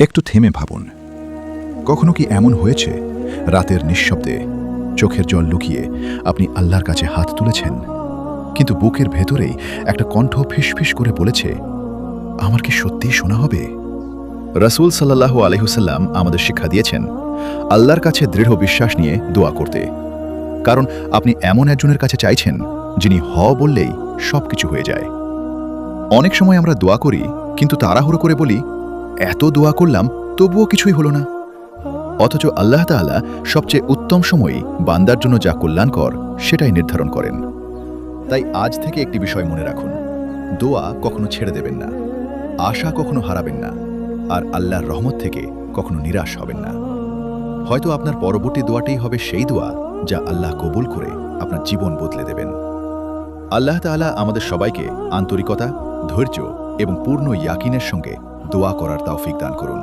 একটু থেমে ভাবুন, কখনো কি এমন হয়েছে রাতের নিঃশব্দে চোখের জল লুকিয়ে আপনি আল্লাহর কাছে হাত তুলেছেন, কিন্তু বুকের ভেতরেই একটা কণ্ঠ ফিসফিস করে বলেছে, আমার কি সত্যিই শোনা হবে? রাসূল সাল্লাল্লাহু আলাইহি ওয়াসাল্লাম আমাদের শিক্ষা দিয়েছেন আল্লাহর কাছে দৃঢ় বিশ্বাস নিয়ে দোয়া করতে, কারণ আপনি এমন একজনের কাছে চাইছেন যিনি হ বললেই সবকিছু হয়ে যায়। অনেক সময় আমরা দোয়া করি, কিন্তু তাড়াহুড়ো করে বলি, এত দোয়া করলাম তবুও কিছুই হলো না। অথচ আল্লাহ তাআলা সবচেয়ে উত্তম সময়ই বান্দার জন্য যা কল্যাণকর সেটাই নির্ধারণ করেন। তাই আজ থেকে একটি বিষয় মনে রাখুন, দোয়া কখনো ছেড়ে দেবেন না, আশা কখনো হারাবেন না, আর আল্লাহর রহমত থেকে কখনো নিরাশ হবেন না। হয়তো আপনার পরবর্তী দোয়াটাই হবে সেই দোয়া যা আল্লাহ কবুল করে আপনার জীবন বদলে দেবেন। আল্লাহ তাআলা আমাদের সবাইকে আন্তরিকতা, ধৈর্য এবং পূর্ণ ইয়াকিনের সঙ্গে দোয়া করার তৌফিক দান করুন।